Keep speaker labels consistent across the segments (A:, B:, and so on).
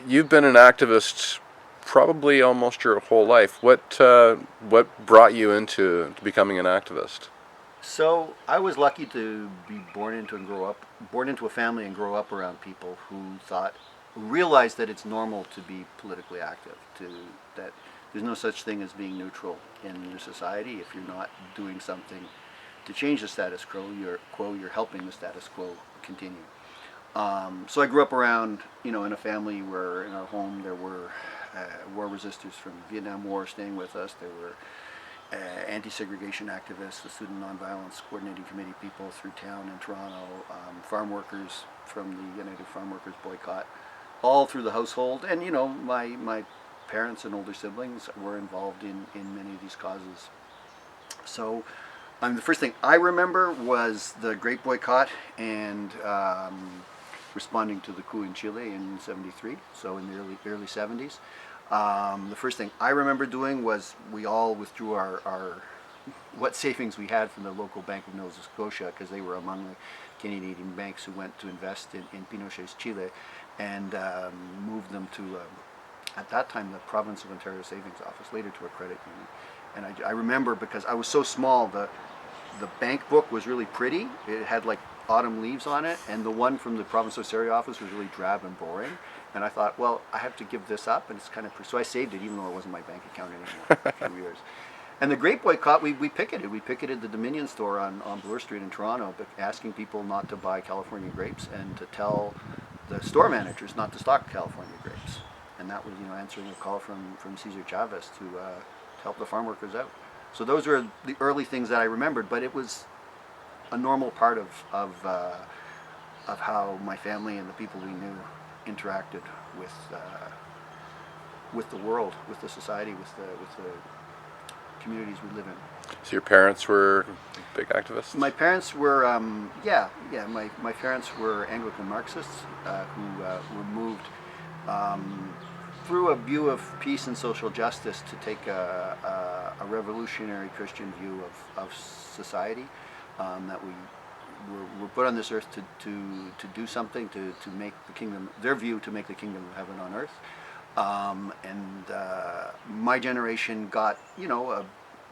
A: you've been an activist probably almost your whole life. What brought you into becoming an activist?
B: So I was lucky to be born into a family and grow up around people who realized that it's normal to be politically active, that there's no such thing as being neutral in your society. If you're not doing something to change the status quo, you're helping the status quo continue. So I grew up around, in a family where in our home there were war resistors from the Vietnam War staying with us. There were anti-segregation activists, the Student Nonviolence Coordinating Committee people through town in Toronto, farm workers from the United Farm Workers Boycott, all through the household. And my parents and older siblings were involved in many of these causes. So the first thing I remember was the Great Boycott and responding to the coup in Chile in '73, so in the early '70s. The first thing I remember doing was we all withdrew our what savings we had from the local Bank of Nova Scotia, because they were among the Canadian banks who went to invest in Pinochet's Chile, and moved them to, at that time, the Province of Ontario Savings Office, later to a credit union. And I remember, because I was so small, the bank book was really pretty. It had like autumn leaves on it, and the one from the Province of Ontario office was really drab and boring. And I thought, well, I have to give this up, and it's kind of so I saved it, even though it wasn't my bank account anymore for a few years. And the Great Boycott, we picketed. We picketed the Dominion store on Bloor Street in Toronto, asking people not to buy California grapes and to tell the store managers not to stock California grapes. And that was, answering a call from Cesar Chavez to help the farm workers out. So those were the early things that I remembered, but it was a normal part of how my family and the people we knew interacted with the world, with the society, with the communities we live in.
A: So your parents were big activists?
B: My parents were, my parents were Anglican Marxists who were moved through a view of peace and social justice to take a revolutionary Christian view of society, that we're put on this earth to do something, to make the kingdom, their view, to make the kingdom of heaven on earth. My generation got, a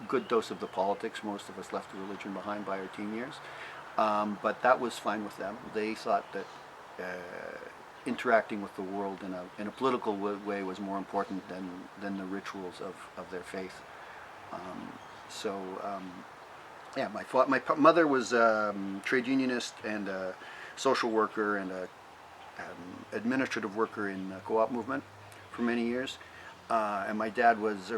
B: good dose of the politics. Most of us left the religion behind by our teen years. But that was fine with them. They thought that interacting with the world in a political way was more important than the rituals of their faith. My mother was a trade unionist and a social worker and a administrative worker in the co-op movement for many years. And my dad was,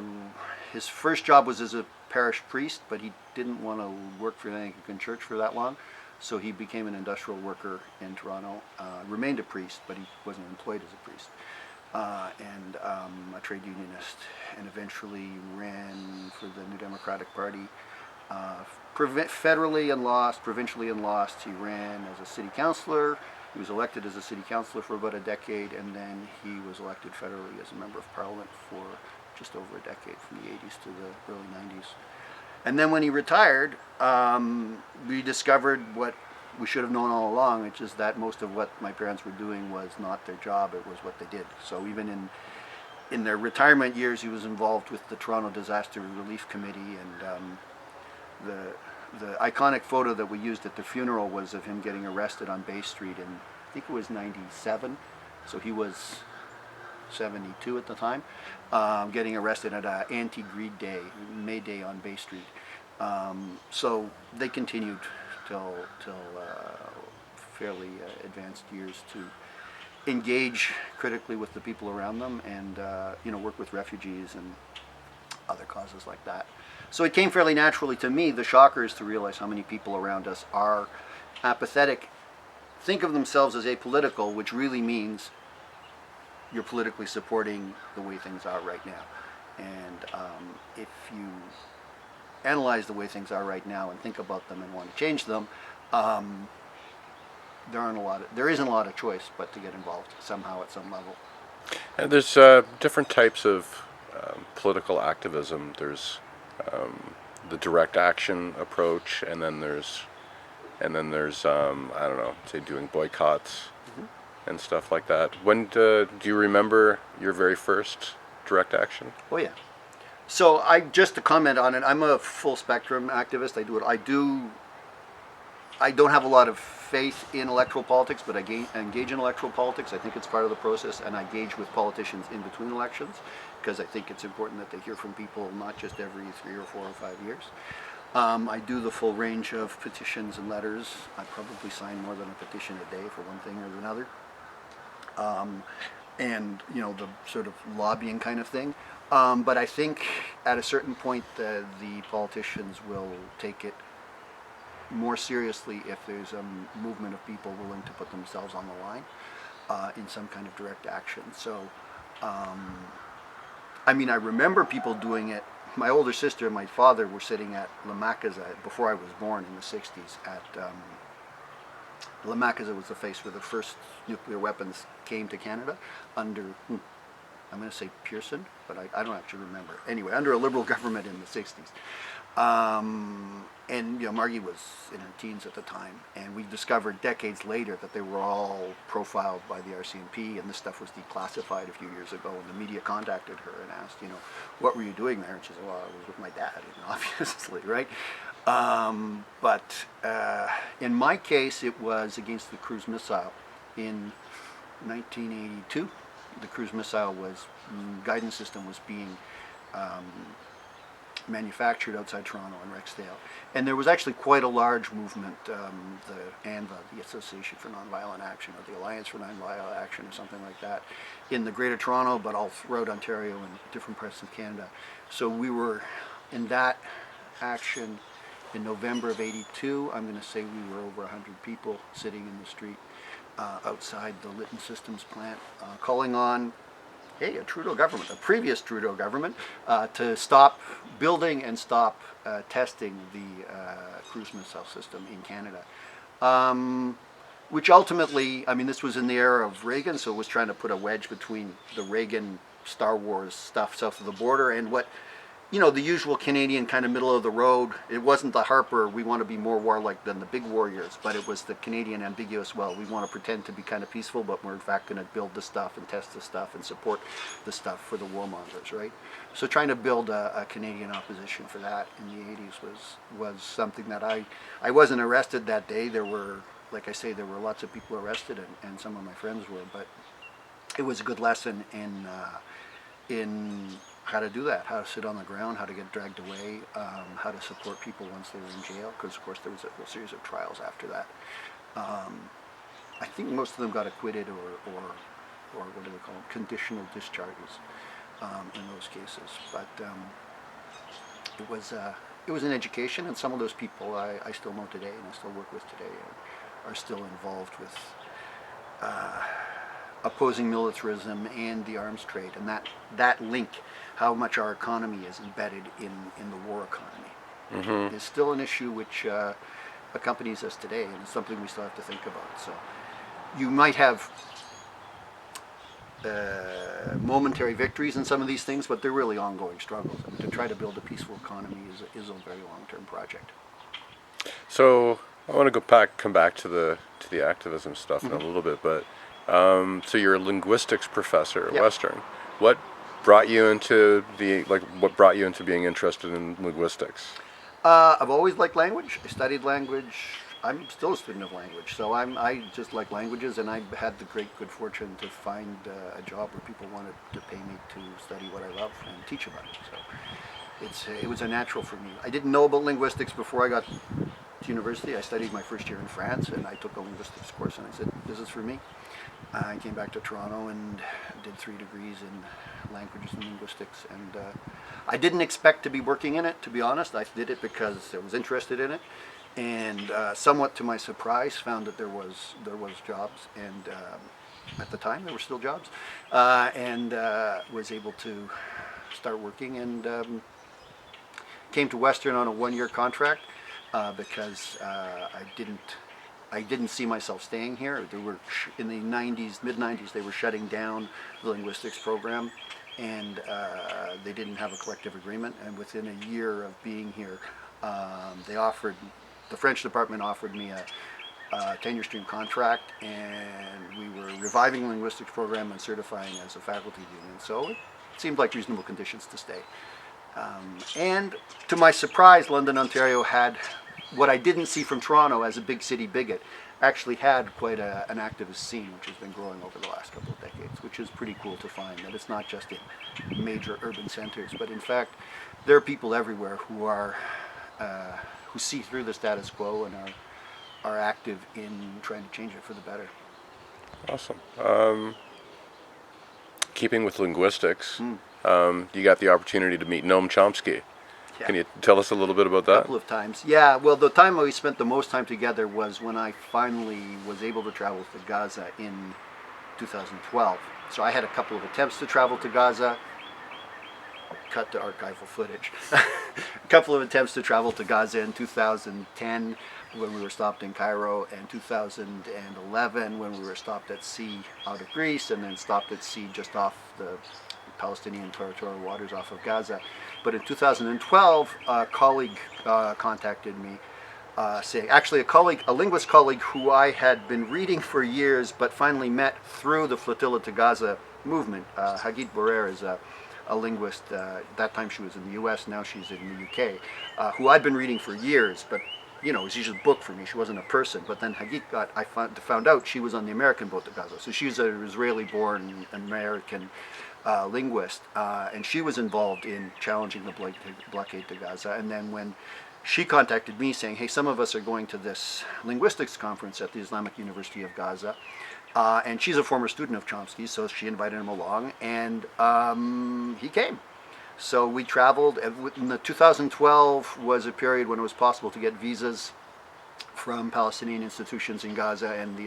B: his first job was as a parish priest, but he didn't want to work for the Anglican Church for that long. So he became an industrial worker in Toronto, remained a priest, but he wasn't employed as a priest, and a trade unionist, and eventually ran for the New Democratic Party, federally and lost, provincially and lost. He ran as a city councillor. He was elected as a city councillor for about a decade, and then he was elected federally as a member of parliament for just over a decade, from the 80s to the early 90s. And then when he retired, we discovered what we should have known all along, which is that most of what my parents were doing was not their job, it was what they did. So even in their retirement years, he was involved with the Toronto Disaster Relief Committee, and the iconic photo that we used at the funeral was of him getting arrested on Bay Street in, I think it was 97, so he was 72 at the time, getting arrested at an anti-greed day, May Day on Bay Street. So they continued till fairly advanced years to engage critically with the people around them, and work with refugees and other causes like that. So it came fairly naturally to me. The shocker is to realize how many people around us are apathetic, think of themselves as apolitical, which really means you're politically supporting the way things are right now. And if you analyze the way things are right now and think about them and want to change them, there isn't a lot of choice but to get involved somehow at some level.
A: And there's different types of political activism. There's the direct action approach, and then there's I don't know, say doing boycotts. and stuff like that. When do you remember your very first direct action?
B: Oh yeah. So just to comment on it, I'm a full spectrum activist. I don't have a lot of faith in electoral politics, but I engage in electoral politics. I think it's part of the process, and I engage with politicians in between elections because I think it's important that they hear from people not just every 3 or 4 or 5 years. I do the full range of petitions and letters. I probably sign more than a petition a day for one thing or another. And the sort of lobbying kind of thing. But I think at a certain point the politicians will take it more seriously if there's a movement of people willing to put themselves on the line in some kind of direct action. So, I remember people doing it. My older sister and my father were sitting at La Macaza before I was born in the 60s at La Macaza was the place where the first nuclear weapons came to Canada under, I'm going to say Pearson, but I don't actually remember. Anyway, under a Liberal government in the 60s. And Margie was in her teens at the time, and we discovered decades later that they were all profiled by the RCMP, and this stuff was declassified a few years ago, and the media contacted her and asked, what were you doing there? And she said, well, I was with my dad, obviously, right? But in my case, it was against the cruise missile in 1982. The cruise missile guidance system was being manufactured outside Toronto and Rexdale. And there was actually quite a large movement, the ANVA, the Association for Nonviolent Action, or the Alliance for Nonviolent Action, or something like that, in the Greater Toronto, but all throughout Ontario and different parts of Canada. So we were in that action in November of '82. I'm going to say we were over 100 people sitting in the street outside the Lytton Systems plant, calling on a Trudeau government, a previous Trudeau government, to stop building and stop testing the cruise missile system in Canada. Which ultimately, this was in the era of Reagan, so it was trying to put a wedge between the Reagan Star Wars stuff south of the border and what, the usual Canadian kind of middle of the road. It wasn't the Harper, we want to be more warlike than the big warriors, but it was the Canadian ambiguous, well, we want to pretend to be kind of peaceful, but we're in fact going to build the stuff and test the stuff and support the stuff for the warmongers, right? So trying to build a Canadian opposition for that in the 80s was something that I wasn't arrested that day. There were, like I say, there were lots of people arrested, and some of my friends were, but it was a good lesson in how to do that, how to sit on the ground, how to get dragged away, how to support people once they were in jail, because of course there was a whole series of trials after that. I think most of them got acquitted or what do they call them, conditional discharges in those cases. But it was an education, and some of those people I still know today and I still work with today are still involved with opposing militarism and the arms trade, and that link, how much our economy is embedded in the war economy, is still an issue which accompanies us today, and it's something we still have to think about. So you might have momentary victories in some of these things, but they're really ongoing struggles. To try to build a peaceful economy is a very long-term project.
A: So I want to come back to the activism stuff in a little bit, but so you're a linguistics professor at Western. What brought you into being interested in linguistics?
B: I've always liked language. I studied language. I'm still a student of language, so I just like languages, and I had the good fortune to find a job where people wanted to pay me to study what I love and teach about it. So it was a natural for me. I didn't know about linguistics before I got to university. I studied my first year in France, and I took a linguistics course, and I said, this is for me. I came back to Toronto and did 3 degrees in languages and linguistics, and I didn't expect to be working in it, to be honest. I did it because I was interested in it, and somewhat to my surprise found that there was jobs, and at the time there were still jobs, and was able to start working, and came to Western on a 1-year contract because I didn't see myself staying here. They were in the mid-90s, they were shutting down the linguistics program, and they didn't have a collective agreement. And within a year of being here, the French department offered me tenure stream contract, and we were reviving the linguistics program and certifying as a faculty union. So it seemed like reasonable conditions to stay. And to my surprise, London, Ontario had what I didn't see from Toronto as a big city bigot, actually had quite an activist scene, which has been growing over the last couple of decades, which is pretty cool to find, that it's not just in major urban centers, but in fact, there are people everywhere who are who see through the status quo and are active in trying to change it for the better.
A: Awesome. Keeping with linguistics, you got the opportunity to meet Noam Chomsky.
B: Yeah.
A: Can you tell us a little bit about that?
B: A couple of times. Yeah, well, the time we spent the most time together was when I finally was able to travel to Gaza in 2012. So I had a couple of attempts to travel to Gaza. Cut to archival footage. A couple of attempts to travel to Gaza in 2010 when we were stopped in Cairo, and 2011 when we were stopped at sea out of Greece, and then stopped at sea just off the Palestinian territorial waters off of Gaza. But in 2012, a colleague contacted me saying, actually a linguist colleague who I had been reading for years but finally met through the Flotilla to Gaza movement. Hagit Borer is a linguist. That time she was in the US, now she's in the UK, who I'd been reading for years, but you know, it was just a book for me. She wasn't a person. But then Hagit I found out she was on the American boat to Gaza. So she's an Israeli-born American linguist, and she was involved in challenging the blockade to Gaza. And then when she contacted me saying, hey, some of us are going to this linguistics conference at the Islamic University of Gaza, and she's a former student of Chomsky, so she invited him along, and he came. So we traveled. In the 2012 was a period when it was possible to get visas from Palestinian institutions in Gaza, and the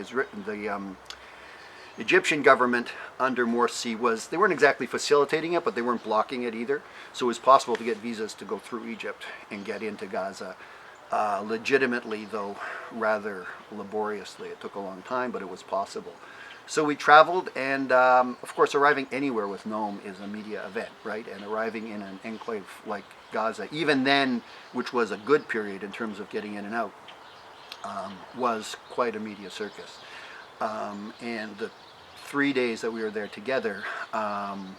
B: Egyptian government under Morsi they weren't exactly facilitating it, but they weren't blocking it either. So it was possible to get visas to go through Egypt and get into Gaza legitimately, though rather laboriously. It took a long time, but it was possible. So we traveled, and of course arriving anywhere with Noam is a media event, right? And arriving in an enclave like Gaza, even then, which was a good period in terms of getting in and out, was quite a media circus. And the 3 days that we were there together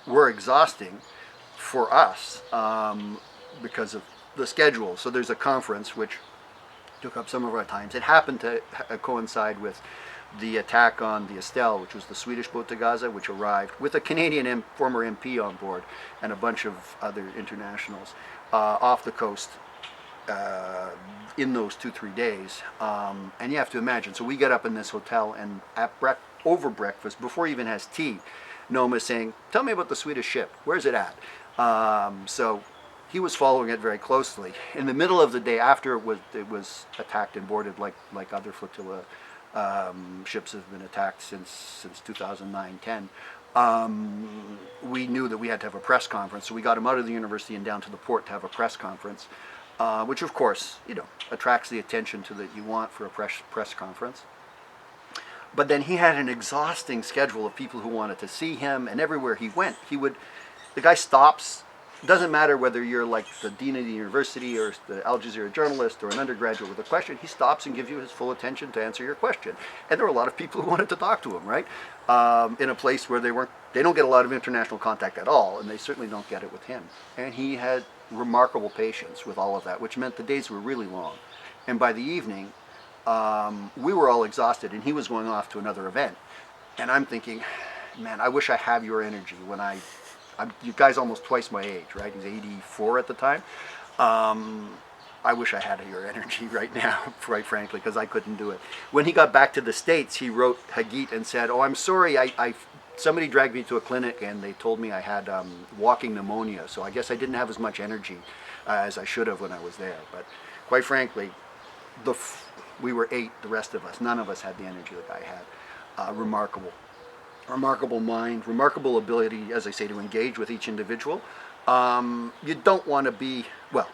B: were exhausting for us because of the schedule. So there's a conference which took up some of our times. It happened to coincide with the attack on the Estelle, which was the Swedish boat to Gaza, which arrived with a Canadian former MP on board and a bunch of other internationals off the coast in those 2-3 days. And you have to imagine, so we get up in this hotel, and over breakfast, before he even has tea, Noam is saying, tell me about the Swedish ship. Where's it at? So he was following it very closely. In the middle of the day, after it was attacked and boarded like other flotilla ships have been attacked since 2009-10, we knew that we had to have a press conference. So we got him out of the university and down to the port to have a press conference, which of course, you know, attracts the attention that you want for a press conference. But then he had an exhausting schedule of people who wanted to see him, and everywhere he went, the guy stops. It doesn't matter whether you're like the dean of the university or the Al Jazeera journalist or an undergraduate with a question, he stops and gives you his full attention to answer your question. And there were a lot of people who wanted to talk to him, right? In a place where they don't get a lot of international contact at all, and they certainly don't get it with him. And he had remarkable patience with all of that, which meant the days were really long. And by the evening, we were all exhausted, and he was going off to another event. And I'm thinking, man, I wish I had your energy when you guys almost twice my age, right? He's 84 at the time. I wish I had your energy right now, quite frankly, because I couldn't do it. When he got back to the States, he wrote Hagit and said, oh, I'm sorry, somebody dragged me to a clinic and they told me I had walking pneumonia, so I guess I didn't have as much energy as I should have when I was there. But quite frankly, we were 8, the rest of us. None of us had the energy the guy had. Remarkable mind, remarkable ability, as I say, to engage with each individual. You don't want to be, well,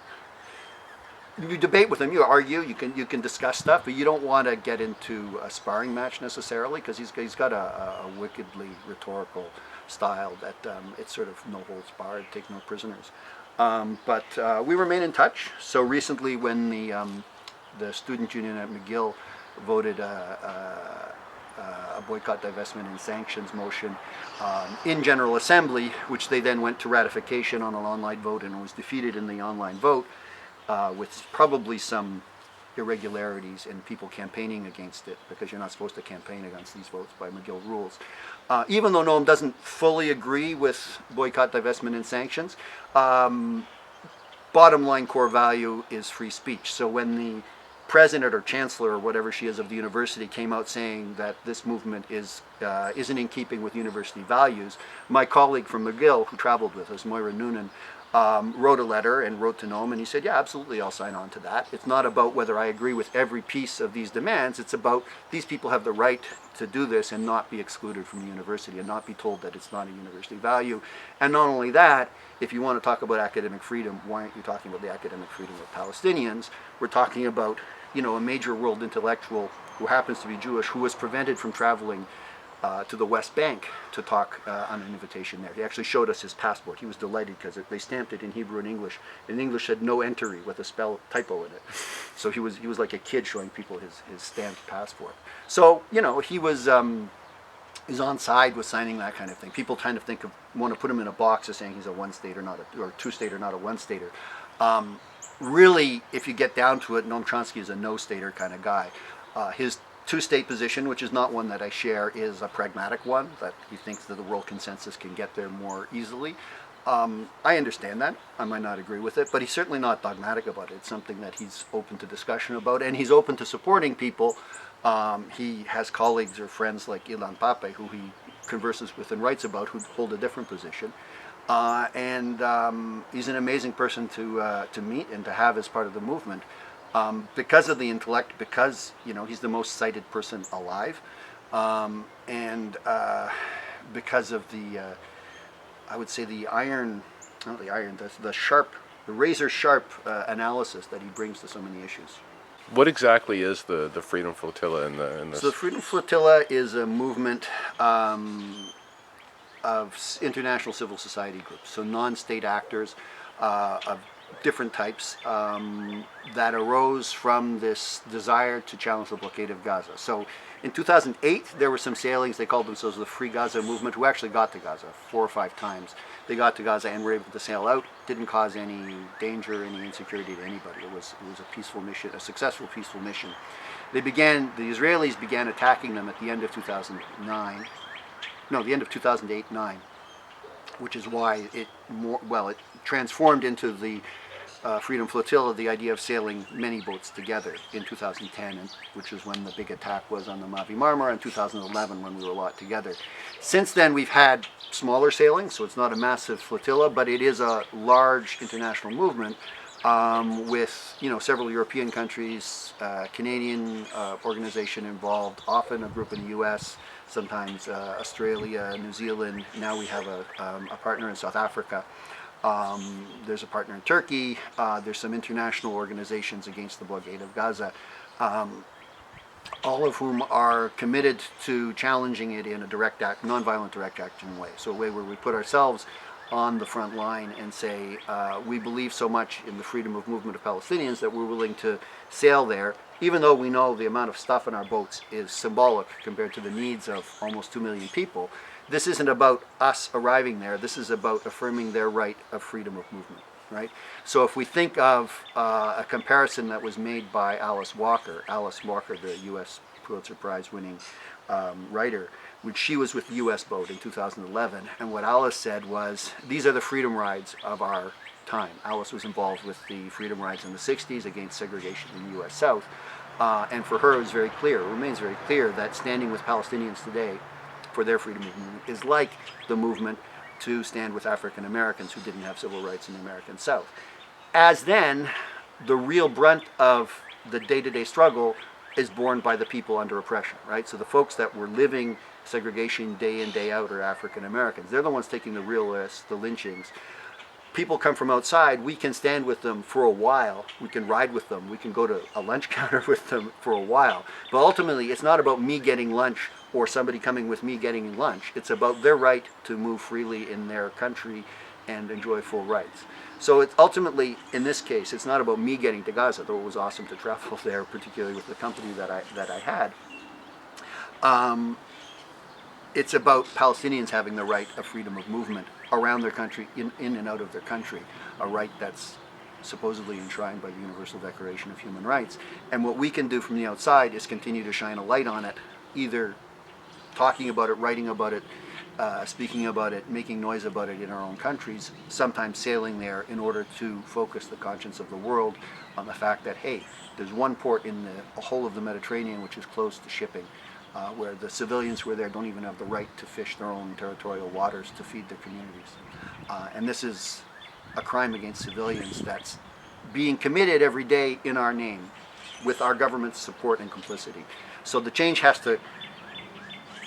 B: you debate with him, you argue, you can discuss stuff, but you don't want to get into a sparring match necessarily, because he's got a wickedly rhetorical style that it's sort of no holds barred, take no prisoners. But we remain in touch. So recently, when the student union at McGill voted a boycott, divestment, and sanctions motion in General Assembly, which they then went to ratification on an online vote and was defeated in the online vote with probably some irregularities and people campaigning against it, because you're not supposed to campaign against these votes by McGill rules. Even though Noam doesn't fully agree with boycott, divestment, and sanctions, bottom line core value is free speech. So when the president or chancellor or whatever she is of the university came out saying that this movement isn't in keeping with university values, my colleague from McGill, who traveled with us, Moira Noonan, wrote a letter and wrote to Noam, and he said, yeah, absolutely, I'll sign on to that. It's not about whether I agree with every piece of these demands. It's about these people have the right to do this and not be excluded from the university and not be told that it's not a university value. And not only that, if you want to talk about academic freedom, why aren't you talking about the academic freedom of Palestinians? We're talking about, you know, a major world intellectual who happens to be Jewish, who was prevented from traveling to the West Bank to talk on an invitation there. He actually showed us his passport. He was delighted because they stamped it in Hebrew and English. In English had no entry with a spell typo in it. So he was like a kid showing people his stamped passport. So, you know, he was is on side with signing that kind of thing. People kind of want to put him in a box as saying he's a one-stater, or two-stater, not a one-stater. Really, if you get down to it, Noam Chomsky is a no-stater kind of guy. His two-state position, which is not one that I share, is a pragmatic one, that he thinks that the world consensus can get there more easily. I understand that. I might not agree with it, but he's certainly not dogmatic about it. It's something that he's open to discussion about, and he's open to supporting people. He has colleagues or friends like Ilan Pape, who he converses with and writes about, who hold a different position. And he's an amazing person to meet and to have as part of the movement. Because of the intellect, because, you know, he's the most cited person alive, and because of the, I would say the razor sharp analysis that he brings to so many issues.
A: What exactly is the Freedom Flotilla in this?
B: So the Freedom Flotilla is a movement of international civil society groups, so non-state actors of different types that arose from this desire to challenge the blockade of Gaza. So in 2008, there were some sailings. They called themselves the Free Gaza Movement, who actually got to Gaza 4 or 5 times. They got to Gaza and were able to sail out, didn't cause any danger, any insecurity to anybody. It was a peaceful mission, a successful peaceful mission. The Israelis began attacking them at the end of 2008-9, which is why it transformed into the Freedom Flotilla, the idea of sailing many boats together in 2010, which is when the big attack was on the Mavi Marmara, in 2011 when we were a lot together. Since then, we've had smaller sailings, so it's not a massive flotilla, but it is a large international movement with, you know, several European countries, Canadian organization involved, often a group in the U.S., sometimes Australia, New Zealand. Now we have a partner in South Africa. There's a partner in Turkey. There's some international organizations against the blockade of Gaza, all of whom are committed to challenging it in a nonviolent direct action way. So a way where we put ourselves on the front line and say, we believe so much in the freedom of movement of Palestinians that we're willing to sail there, even though we know the amount of stuff in our boats is symbolic compared to the needs of almost 2 million people. This isn't about us arriving there. This is about affirming their right of freedom of movement, right? So if we think of a comparison that was made by Alice Walker, the U.S. Pulitzer Prize winning writer, when she was with the U.S. boat in 2011, and what Alice said was, these are the freedom rides of our time. Alice was involved with the freedom rides in the 60s against segregation in the U.S. South, and for her it was very clear, it remains very clear, that standing with Palestinians today for their freedom of movement is like the movement to stand with African Americans who didn't have civil rights in the American South. As then, the real brunt of the day-to-day struggle is borne by the people under oppression, right? So the folks that were living segregation day in, day out are African Americans. They're the ones taking the real risks, the lynchings. People come from outside, we can stand with them for a while, we can ride with them, we can go to a lunch counter with them for a while. But ultimately, it's not about me getting lunch or somebody coming with me getting lunch. It's about their right to move freely in their country and enjoy full rights. So it's ultimately, in this case, it's not about me getting to Gaza, though it was awesome to travel there, particularly with the company that I had. It's about Palestinians having the right of freedom of movement around their country, in and out of their country, a right that's supposedly enshrined by the Universal Declaration of Human Rights. And what we can do from the outside is continue to shine a light on it, either talking about it, writing about it, speaking about it, making noise about it in our own countries, sometimes sailing there in order to focus the conscience of the world on the fact that, hey, there's one port in the whole of the Mediterranean which is closed to shipping, where the civilians who are there don't even have the right to fish their own territorial waters to feed their communities. And this is a crime against civilians that's being committed every day in our name, with our government's support and complicity. So the change has to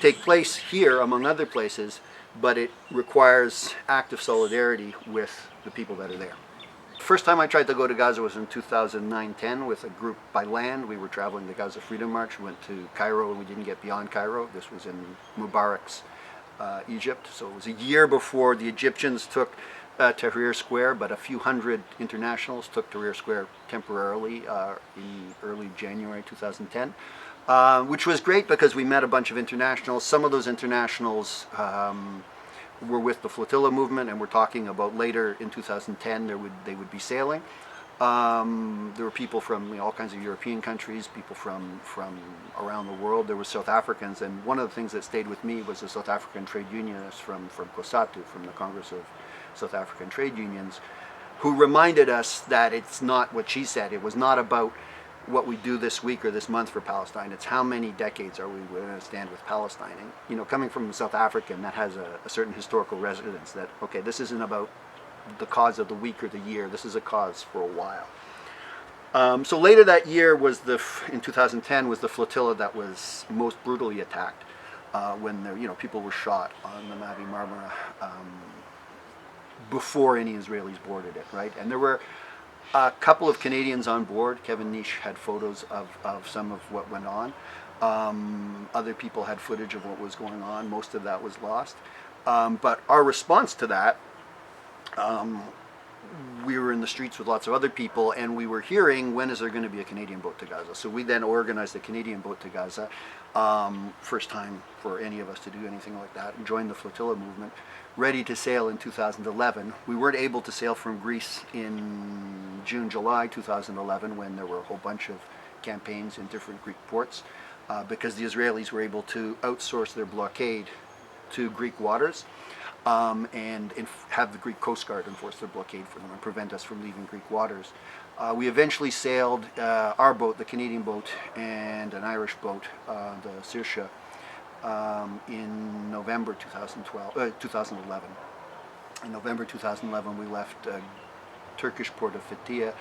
B: take place here, among other places, but it requires active solidarity with the people that are there. First time I tried to go to Gaza was in 2009-10 with a group by land. We were traveling the Gaza Freedom March. We went to Cairo and we didn't get beyond Cairo. This was in Mubarak's Egypt. So it was a year before the Egyptians took Tahrir Square, but a few hundred internationals took Tahrir Square temporarily in early January 2010. Which was great because we met a bunch of internationals. Some of those internationals were with the flotilla movement, and we're talking about later in 2010 they would be sailing. There were people from all kinds of European countries, people from around the world. There were South Africans, and one of the things that stayed with me was a South African trade unionist from COSATU, from the Congress of South African Trade Unions, who reminded us that it's not what she said. It was not about what we do this week or this month for Palestine. It's how many decades are we going to stand with Palestine. And, coming from South African, that has a certain historical resonance that, okay, this isn't about the cause of the week or the year. This is a cause for a while. So later that year was in 2010 was the flotilla that was most brutally attacked when people were shot on the Mavi Marmara before any Israelis boarded it, right? And there were a couple of Canadians on board. Kevin Nish had photos of some of what went on. Other people had footage of what was going on. Most of that was lost. But our response to that, we were in the streets with lots of other people, and we were hearing, when is there going to be a Canadian boat to Gaza? So we then organized a Canadian boat to Gaza. First time for any of us to do anything like that, and joined the flotilla movement, ready to sail in 2011. We weren't able to sail from Greece in June, July 2011, when there were a whole bunch of campaigns in different Greek ports, because the Israelis were able to outsource their blockade to Greek waters, and have the Greek Coast Guard enforce their blockade for them and prevent us from leaving Greek waters. We eventually sailed our boat, the Canadian boat, and an Irish boat, the Saoirse, in November 2011. In November 2011, we left Turkish port of Fethiye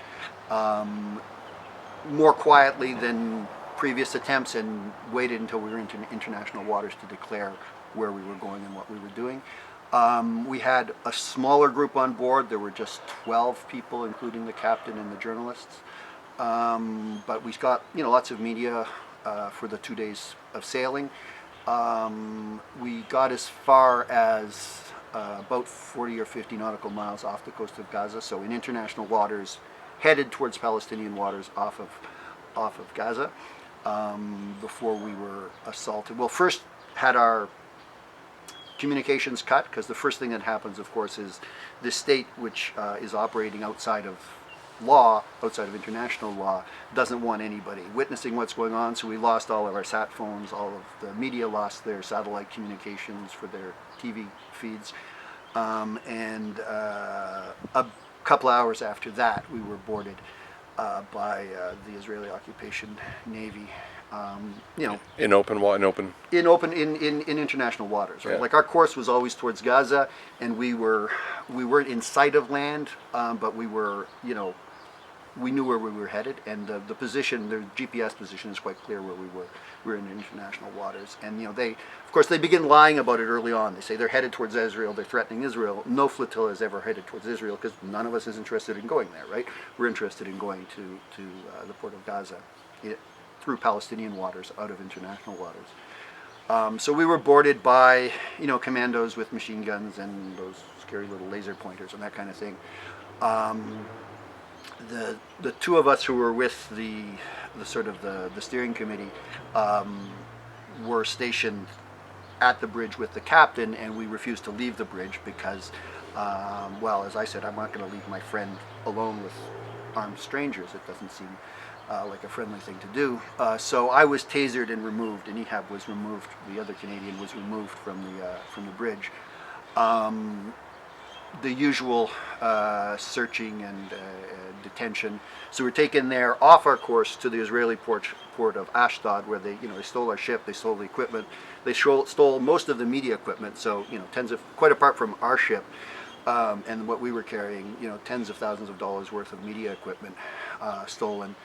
B: more quietly than previous attempts, and waited until we were into international waters to declare where we were going and what we were doing. We had a smaller group on board. There were just 12 people, including the captain and the journalists. But we got lots of media for the 2 days of sailing. We got as far as about 40 or 50 nautical miles off the coast of Gaza, so in international waters, headed towards Palestinian waters off of Gaza, before we were assaulted. Well, first had our communications cut, because the first thing that happens, of course, is the state, which is operating outside of law, outside of international law, doesn't want anybody witnessing what's going on. So we lost all of our sat phones. All of the media lost their satellite communications for their TV feeds, and a couple hours after that, we were boarded by the Israeli occupation Navy.
A: In
B: international waters, right?
A: Yeah.
B: Like, our course was always towards Gaza, and we weren't in sight of land, but we were, we knew where we were headed, and the position, the GPS position is quite clear where we were. We were in international waters, and they begin lying about it early on. They say they're headed towards Israel, they're threatening Israel. No flotilla is ever headed towards Israel, because none of us is interested in going there, right? We're interested in going to the port of Gaza, through Palestinian waters, out of international waters. So we were boarded by, commandos with machine guns and those scary little laser pointers and that kind of thing. The two of us who were with the steering committee were stationed at the bridge with the captain, and we refused to leave the bridge because, well, as I said, I'm not going to leave my friend alone with armed strangers. It doesn't seem like a friendly thing to do. So I was tasered and removed, and Heap was removed. The other Canadian was removed from the bridge. The usual searching and detention. So we're taken there off our course to the Israeli port of Ashdod, where they stole our ship, they stole the equipment, they stole most of the media equipment. So quite apart from our ship and what we were carrying, tens of thousands of dollars worth of media equipment stolen.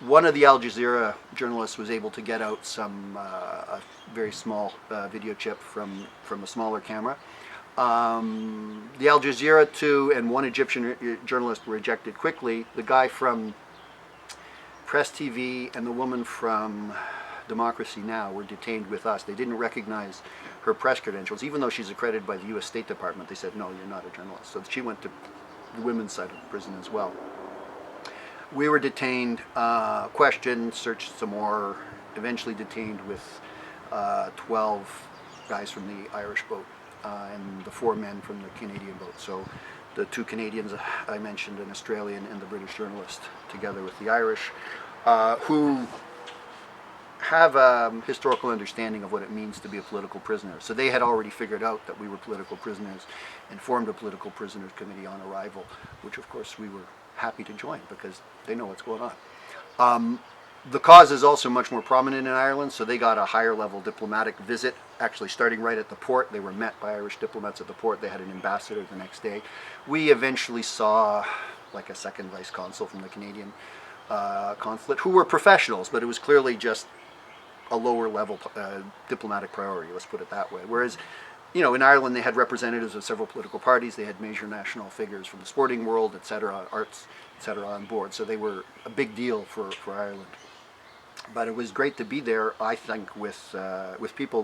B: One of the Al Jazeera journalists was able to get out a very small video chip from a smaller camera. The Al Jazeera two and one Egyptian journalist were ejected quickly. The guy from Press TV and the woman from Democracy Now! Were detained with us. They didn't recognize her press credentials, even though she's accredited by the U.S. State Department. They said, no, you're not a journalist. So she went to the women's side of the prison as well. We were detained, questioned, searched some more, eventually detained with 12 guys from the Irish boat. And the 4 men from the Canadian boat. So the 2 Canadians I mentioned, an Australian and the British journalist, together with the Irish, who have a historical understanding of what it means to be a political prisoner. So they had already figured out that we were political prisoners and formed a political prisoners committee on arrival, which of course we were happy to join because they know what's going on. The cause is also much more prominent in Ireland, so they got a higher level diplomatic visit, actually starting right at the port. They were met by Irish diplomats at the port. They had an ambassador the next day. We eventually saw like a second vice consul from the Canadian consulate, who were professionals, but it was clearly just a lower level diplomatic priority, let's put it that way. Whereas, in Ireland they had representatives of several political parties, they had major national figures from the sporting world, etc., arts, etc., on board, so they were a big deal for Ireland. But it was great to be there, I think, with people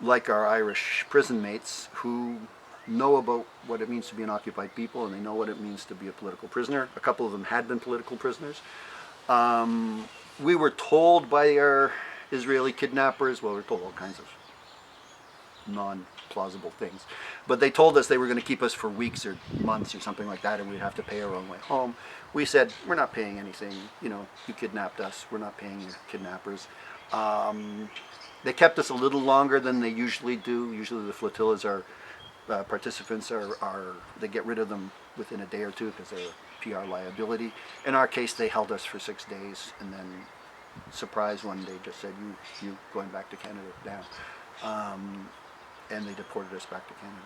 B: like our Irish prison mates who know about what it means to be an occupied people, and they know what it means to be a political prisoner. A couple of them had been political prisoners. We were told by our Israeli kidnappers, well, we were told all kinds of non-plausible things, but they told us they were going to keep us for weeks or months or something like that, and we'd have to pay our own way home. We said, we're not paying anything, you kidnapped us, we're not paying your kidnappers. They kept us a little longer than they usually do. Usually the flotillas participants they get rid of them within a day or two because they're a PR liability. In our case, they held us for 6 days, and then, surprise, one day just said, you going back to Canada now. And they deported us back to Canada.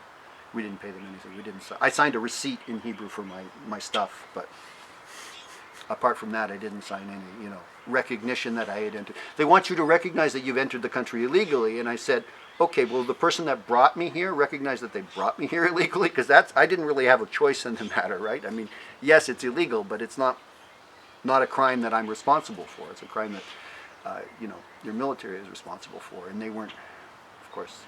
B: We didn't pay them anything. I signed a receipt in Hebrew for my stuff, but apart from that, I didn't sign any, recognition that I had entered. They want you to recognize that you've entered the country illegally, and I said, okay, well, the person that brought me here recognized that they brought me here illegally, because I didn't really have a choice in the matter, right? I mean, yes, it's illegal, but it's not a crime that I'm responsible for. It's a crime that, your military is responsible for, and they weren't, of course,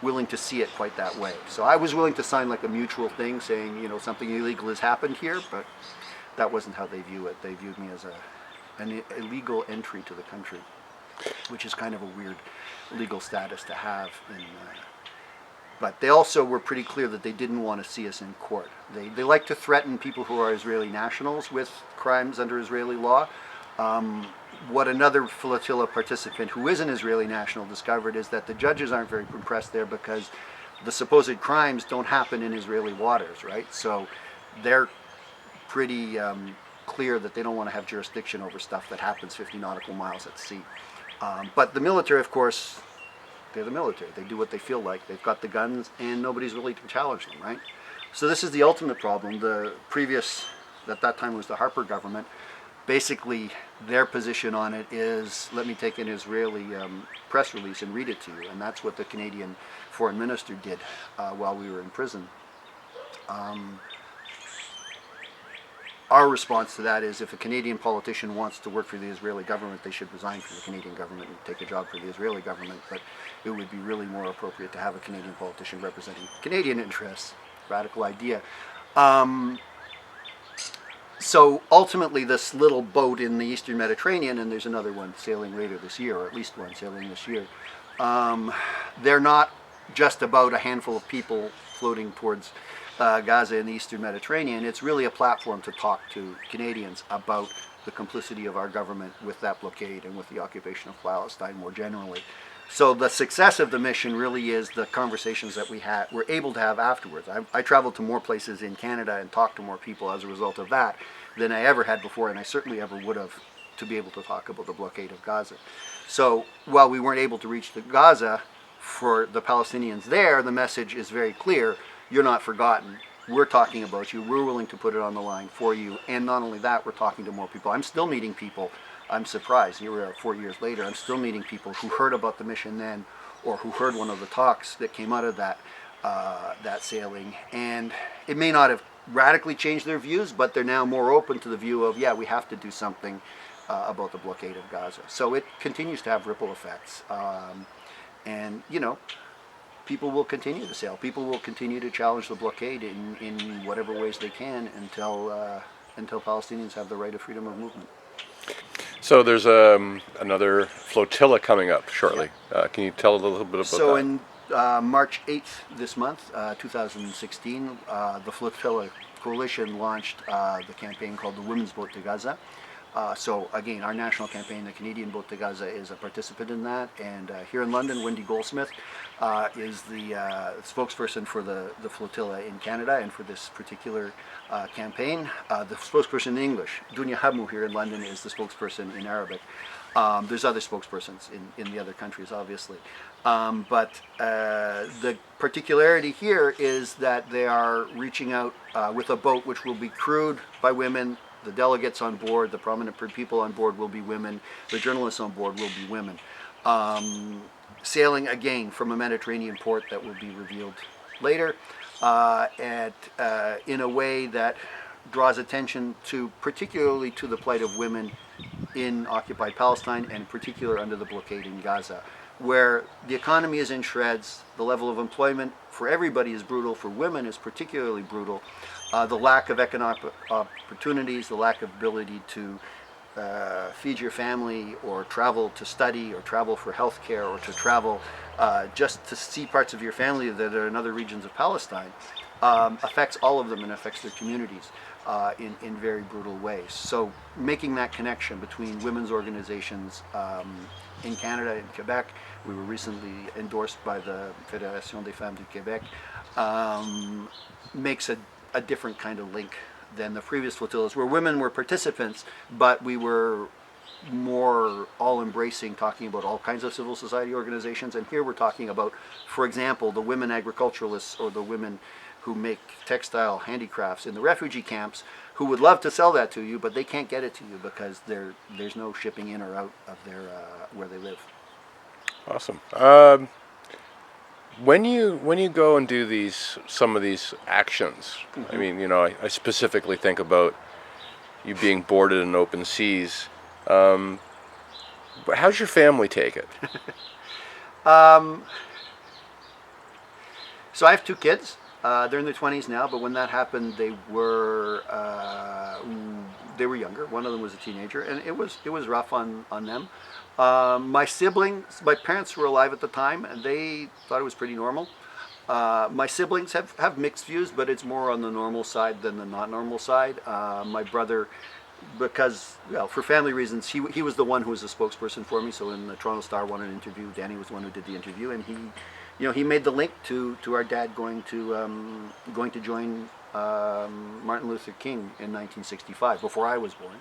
B: willing to see it quite that way. So I was willing to sign like a mutual thing saying, something illegal has happened here, but that wasn't how they view it. They viewed me as an illegal entry to the country, which is kind of a weird legal status to have. But they also were pretty clear that they didn't want to see us in court. They like to threaten people who are Israeli nationals with crimes under Israeli law. What another flotilla participant who is an Israeli national discovered is that the judges aren't very impressed there because the supposed crimes don't happen in Israeli waters, right? So they're pretty clear that they don't want to have jurisdiction over stuff that happens 50 nautical miles at sea. But the military, of course, they're the military. They do what they feel like. They've got the guns, and nobody's really to challenge them, right? So this is the ultimate problem. The previous, at that time was the Harper government, basically their position on it is, let me take an Israeli press release and read it to you. And that's what the Canadian foreign minister did while we were in prison. our response to that is if a Canadian politician wants to work for the Israeli government, they should resign from the Canadian government and take a job for the Israeli government. But it would be really more appropriate to have a Canadian politician representing Canadian interests. Radical idea. So ultimately, this little boat in the Eastern Mediterranean, and there's another one sailing later this year, or at least one sailing this year, they're not just about a handful of people floating towards Gaza in the Eastern Mediterranean. It's really a platform to talk to Canadians about the complicity of our government with that blockade and with the occupation of Palestine more generally. So the success of the mission really is the conversations that we're able to have afterwards. I traveled to more places in Canada and talked to more people as a result of that than I ever had before, and I certainly ever would have to be able to talk about the blockade of Gaza. So while we weren't able to reach the Gaza, for the Palestinians there, the message is very clear. You're not forgotten. We're talking about you. We're willing to put it on the line for you. And not only that, we're talking to more people. I'm still meeting people. I'm surprised. Here we are 4 years later. I'm still meeting people who heard about the mission then, or who heard one of the talks that came out of that sailing. And it may not have radically changed their views, but they're now more open to the view of, yeah, we have to do something about the blockade of Gaza. So it continues to have ripple effects. And, you know, people will continue to sail. People will continue to challenge the blockade in whatever ways they can until Palestinians have the right of freedom of movement.
A: So there's another flotilla coming up shortly. Yeah. Can you tell a little bit about that?
B: So in March 8th this month, 2016, the Flotilla Coalition launched the campaign called the Women's Boat to Gaza. So again, our national campaign, the Canadian Boat to Gaza, is a participant in that. And here in London, Wendy Goldsmith is the spokesperson for the flotilla in Canada and for this particular campaign. The spokesperson in English, Dunya Hamu here in London, is the spokesperson in Arabic. There's other spokespersons in the other countries, obviously. But the particularity here is that they are reaching out with a boat which will be crewed by women. The delegates on board, the prominent people on board will be women. The journalists on board will be women. Sailing again from a Mediterranean port that will be revealed later, in a way that draws attention to, particularly to the plight of women in occupied Palestine, and in particular under the blockade in Gaza, where the economy is in shreds, the level of employment for everybody is brutal, for women is particularly brutal. The lack of economic opportunities, the lack of ability to feed your family, or travel to study, or travel for health care, or to travel just to see parts of your family that are in other regions of Palestine, affects all of them and affects their communities in very brutal ways. So making that connection between women's organizations in Canada and Quebec, we were recently endorsed by the Fédération des Femmes du Québec, makes a different kind of link than the previous flotillas, where women were participants, but we were more all-embracing, talking about all kinds of civil society organizations. And here we're talking about, for example, the women agriculturalists, or the women who make textile handicrafts in the refugee camps, who would love to sell that to you, but they can't get it to you because there's no shipping in or out of their where they live.
A: Awesome. When you go and do some of these actions, I mean, you know, I specifically think about you being boarded in open seas. How's your family take it?
B: So I have 2 kids. They're in their 20s now, but when that happened, they were younger. One of them was a teenager, and it was rough on them. My siblings, my parents were alive at the time, and they thought it was pretty normal. My siblings have mixed views, but it's more on the normal side than the not normal side. My brother, because, well, for family reasons, he was the one who was a spokesperson for me. So when the Toronto Star wanted an interview, Danny was the one who did the interview, and he made the link to our dad going to join Martin Luther King in 1965, before I was born.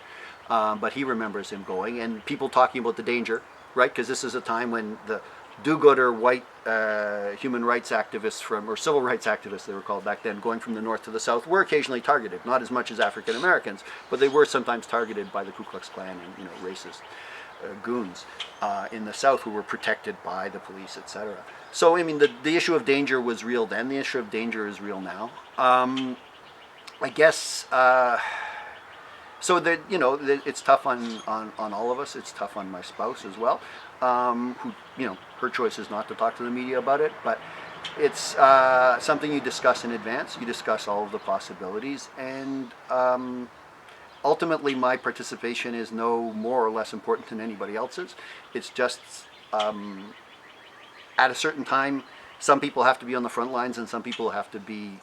B: But he remembers him going, and people talking about the danger, right? Because this is a time when the do-gooder white human rights activists or civil rights activists, they were called back then, going from the north to the south, were occasionally targeted. Not as much as African Americans, but they were sometimes targeted by the Ku Klux Klan and racist goons in the south, who were protected by the police, etc. So I mean, the issue of danger was real then. The issue of danger is real now. I guess So that, it's tough on all of us. It's tough on my spouse as well, who, her choice is not to talk to the media about it, but it's something you discuss in advance. You discuss all of the possibilities, and ultimately my participation is no more or less important than anybody else's. It's just at a certain time, some people have to be on the front lines and some people have to be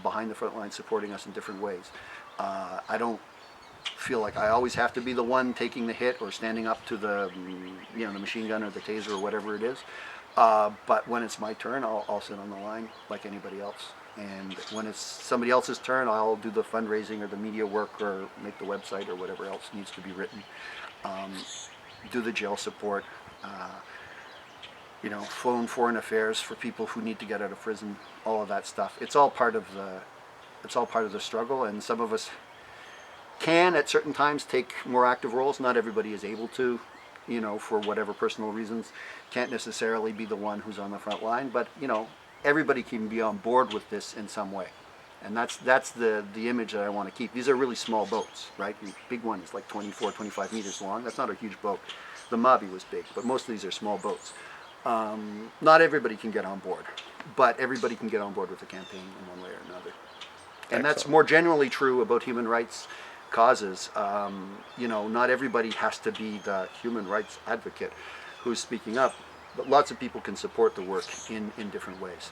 B: behind the front lines supporting us in different ways. I don't feel like I always have to be the one taking the hit or standing up to the the machine gun or the taser or whatever it is. But when it's my turn, I'll sit on the line like anybody else. And when it's somebody else's turn, I'll do the fundraising or the media work or make the website or whatever else needs to be written. Do the jail support. Phone foreign affairs for people who need to get out of prison. All of that stuff. It's all part of the struggle, and some of us can at certain times take more active roles. Not everybody is able to, for whatever personal reasons, can't necessarily be the one who's on the front line, but everybody can be on board with this in some way. And that's the image that I want to keep. These are really small boats, right? The big one is like 24, 25 meters long. That's not a huge boat. The Mabi was big, but most of these are small boats. Not everybody can get on board, but everybody can get on board with the campaign in one way or another. And that's more generally true about human rights causes. Not everybody has to be the human rights advocate who's speaking up, but lots of people can support the work in different ways.